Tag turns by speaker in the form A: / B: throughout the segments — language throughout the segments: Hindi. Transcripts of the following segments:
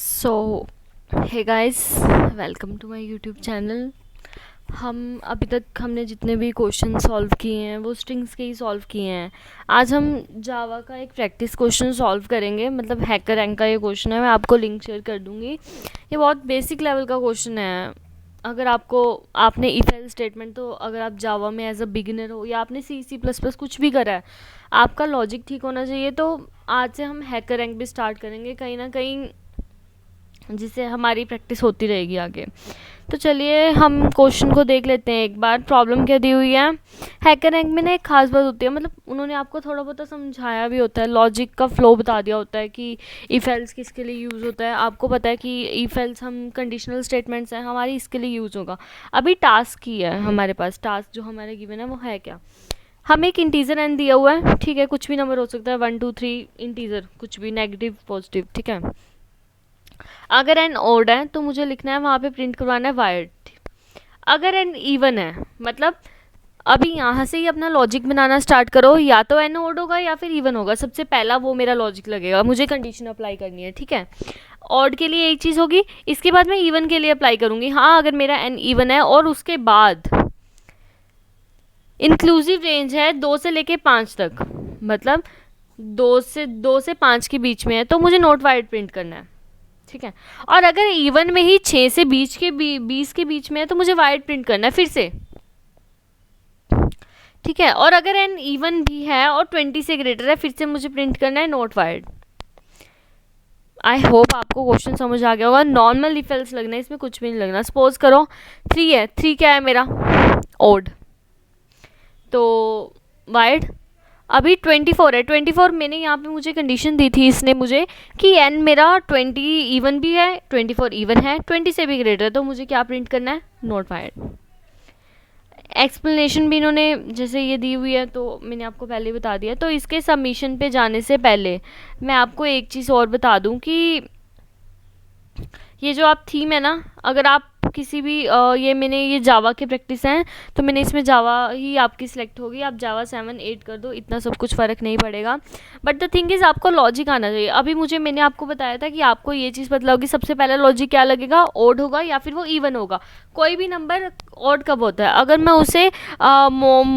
A: So hey guys, welcome to my YouTube channel. हम अभी तक हमने जितने भी क्वेश्चन सॉल्व किए हैं वो स्ट्रिंग्स के ही सॉल्व किए हैं। आज हम जावा का एक प्रैक्टिस क्वेश्चन सॉल्व करेंगे, मतलब हैकर रैंक का ये क्वेश्चन है। मैं आपको लिंक शेयर कर दूँगी। ये बहुत बेसिक लेवल का क्वेश्चन है। अगर आपने इफ एल्स स्टेटमेंट, तो अगर आप जावा में एज अ बिगिनर हो या आपने सी सी प्लस प्लस कुछ भी करा है, आपका लॉजिक ठीक होना चाहिए। तो आज से हम हैकर रैंक भी स्टार्ट करेंगे कहीं ना कहीं, जिससे हमारी प्रैक्टिस होती रहेगी आगे। तो चलिए हम क्वेश्चन को देख लेते हैं एक बार। प्रॉब्लम क्या दी हुई है? हैकर रैंक में ना एक खास बात होती है, मतलब उन्होंने आपको थोड़ा बहुत समझाया भी होता है, लॉजिक का फ्लो बता दिया होता है कि इफ एल्स किसके लिए यूज़ होता है। आपको पता है कि इफ एल्स हम कंडीशनल स्टेटमेंट्स हैं हमारी, इसके लिए यूज़ होगा। अभी टास्क ही है हमारे पास। टास्क जो हमारे गिवन है वो है क्या? हमें एक इंटीजर एन दिया हुआ है, ठीक है, कुछ भी नंबर हो सकता है, 1 2 3 इंटीजर, कुछ भी, नेगेटिव पॉजिटिव, ठीक है। अगर एन ओड है तो मुझे लिखना है वहाँ पे प्रिंट करवाना है वायर्ड। अगर एन इवन है, मतलब अभी यहाँ से ही अपना लॉजिक बनाना स्टार्ट करो। या तो एन ओड होगा या फिर इवन होगा, सबसे पहला वो मेरा लॉजिक लगेगा। मुझे कंडीशन अप्लाई करनी है, ठीक है। ऑड के लिए एक चीज़ होगी, इसके बाद मैं इवन के लिए अप्लाई करूँगी। हाँ, अगर मेरा एन इवन है और उसके बाद इंक्लूसिव रेंज है 2 से लेके 5 तक, मतलब 2 से 5 के बीच में है, तो मुझे नोट वाइड प्रिंट करना है, ठीक है। और अगर इवन में ही 6 से 20 के बीच में है तो मुझे वाइड प्रिंट करना है फिर से, ठीक है। और अगर एन इवन भी है और 20 से ग्रेटर है, फिर से मुझे प्रिंट करना है नोट वाइड। आई होप आपको क्वेश्चन समझ आ गया होगा। नॉर्मल इफ एल्स लगना है, इसमें कुछ भी नहीं लगना। सपोज करो 3 है, 3 क्या है मेरा? ओड, तो वाइड। अभी 24 है, 24 मैंने यहाँ पे मुझे कंडीशन दी थी इसने मुझे कि एन मेरा 20 इवन भी है, 24 इवन है, 20 से भी ग्रेटर है, तो मुझे क्या प्रिंट करना है? Note wide. एक्सप्लेनेशन भी इन्होंने जैसे ये दी हुई है, तो मैंने आपको पहले ही बता दिया। तो इसके सबमिशन पे जाने से पहले मैं आपको एक चीज़ और बता दूं कि ये जो आप थीम है ना, अगर आप किसी भी ये जावा के प्रैक्टिस हैं, तो मैंने इसमें जावा ही आपकी सिलेक्ट होगी। आप जावा 7 8 कर दो, इतना सब कुछ फ़र्क नहीं पड़ेगा। बट द थिंग इज़ आपको लॉजिक आना चाहिए। अभी मैंने आपको बताया था कि आपको ये चीज़ पता होगी, सबसे पहला लॉजिक क्या लगेगा? ओड होगा या फिर वो इवन होगा। कोई भी नंबर ओड कब होता है? अगर मैं उसे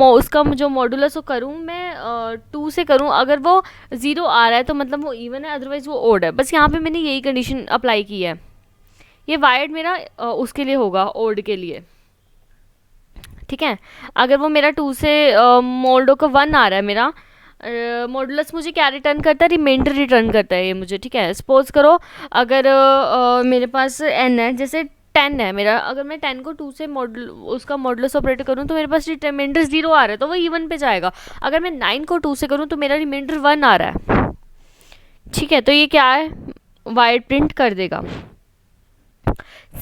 A: उसका जो मॉडुलस करूँ, मैं 2 से करूँ, अगर वो 0 आ रहा है तो मतलब वो इवन है, अदरवाइज़ वो ओड है। बस यहाँ पे मैंने यही कंडीशन अप्लाई की है। ये वायर्ड मेरा उसके लिए होगा, ओड के लिए, ठीक है। अगर वो मेरा 2 से मोल्डो का 1 आ रहा है, मेरा मॉडुलस मुझे क्या रिटर्न करता है? रिमाइंडर रिटर्न करता है ये मुझे, ठीक है। सपोज करो अगर मेरे पास एन है, जैसे 10 है मेरा, अगर मैं 10 को 2 से मॉडल उसका मॉडुलस ऑपरेट करूँ तो मेरे पास रिमाइंडर 0 आ रहा है, तो वो इवन पे जाएगा। अगर मैं 9 को 2 से करूँ तो मेरा रिमाइंडर 1 आ रहा है, ठीक है। तो ये क्या है? वाइड प्रिंट कर देगा।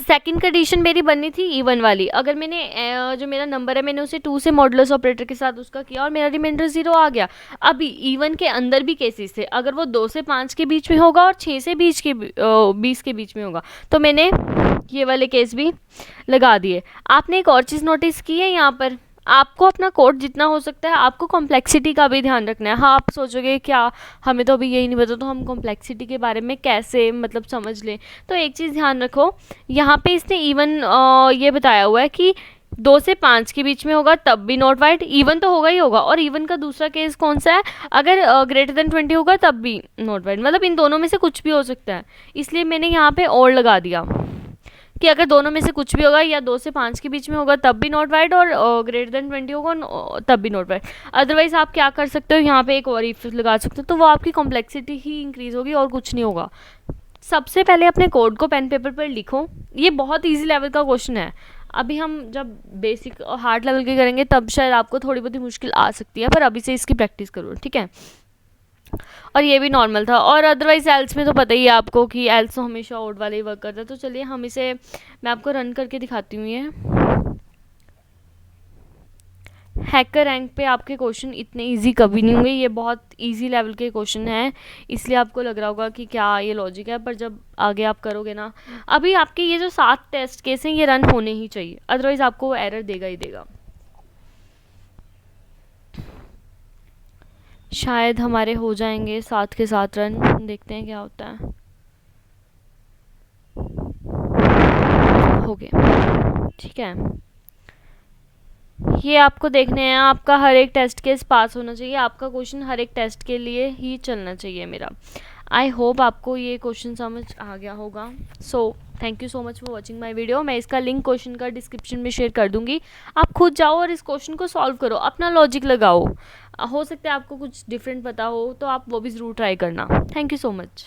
A: सेकंड कंडीशन मेरी बननी थी इवन वाली। अगर मैंने जो मेरा नंबर है, मैंने उसे 2 से मॉडुलस ऑपरेटर के साथ उसका किया और मेरा रिमाइंडर 0 आ गया। अभी इवन के अंदर भी केसेस थे, अगर वो 2 से 5 के बीच में होगा और 6 से 20 के बीच में होगा, तो मैंने ये वाले केस भी लगा दिए। आपने एक और चीज़ नोटिस की है यहाँ पर, आपको अपना कोड जितना हो सकता है, आपको कॉम्प्लेक्सिटी का भी ध्यान रखना है। हाँ, आप सोचोगे क्या, हमें तो अभी यही नहीं पता, तो हम कॉम्प्लेक्सिटी के बारे में कैसे मतलब समझ लें। तो एक चीज़ ध्यान रखो, यहाँ पे इसने इवन ये बताया हुआ है कि 2 से 5 के बीच में होगा तब भी नॉट वाइड। इवन तो होगा ही होगा। और इवन का दूसरा केस कौन सा है? अगर ग्रेटर देन 20 होगा तब भी नॉट वाइड, मतलब इन दोनों में से कुछ भी हो सकता है। इसलिए मैंने यहाँ पे और लगा दिया कि अगर दोनों में से कुछ भी होगा, या 2 से 5 के बीच में होगा तब भी नॉट वाइड, और ग्रेटर देन 20 होगा तब भी नॉट वाइड। अदरवाइज आप क्या कर सकते हो, यहाँ पे एक और इफ लगा सकते हो, तो वो आपकी कॉम्प्लेक्सिटी ही इंक्रीज होगी और कुछ नहीं होगा। सबसे पहले अपने कोड को पेन पेपर पर लिखो। ये बहुत इजी लेवल का क्वेश्चन है। अभी हम जब बेसिक और हार्ड लेवल के करेंगे तब शायद आपको थोड़ी बहुत मुश्किल आ सकती है, पर अभी से इसकी प्रैक्टिस करो, ठीक है। और ये भी नॉर्मल था। और अदरवाइज एल्स में तो पता ही है आपको कि एल्स तो हमेशा ओड वाले ही वर्क करता है। तो चलिए हम इसे, मैं आपको रन करके दिखाती हूँ। ये हैकर रैंक पे आपके क्वेश्चन इतने इजी कभी नहीं होंगे, ये बहुत इजी लेवल के क्वेश्चन हैं, इसलिए आपको लग रहा होगा कि क्या ये लॉजिक है, पर जब आगे आप करोगे ना, अभी आपके ये जो 7 टेस्ट केस हैं ये रन होने ही चाहिए, अदरवाइज आपको वो एरर देगा ही देगा। शायद हमारे हो जाएंगे 7 के 7 रन, देखते हैं क्या होता है। हो गए, ठीक है। ये आपको देखने हैं, आपका हर एक टेस्ट केस पास होना चाहिए, आपका क्वेश्चन हर एक टेस्ट के लिए ही चलना चाहिए मेरा। आई होप आपको ये क्वेश्चन समझ आ गया होगा। So thank you so much for watching my video. मैं इसका लिंक क्वेश्चन का डिस्क्रिप्शन में शेयर कर दूंगी, आप खुद जाओ और इस क्वेश्चन को सॉल्व करो, अपना लॉजिक लगाओ। हो सकता है आपको कुछ डिफरेंट पता हो तो आप वो भी ज़रूर ट्राई करना। Thank you so much.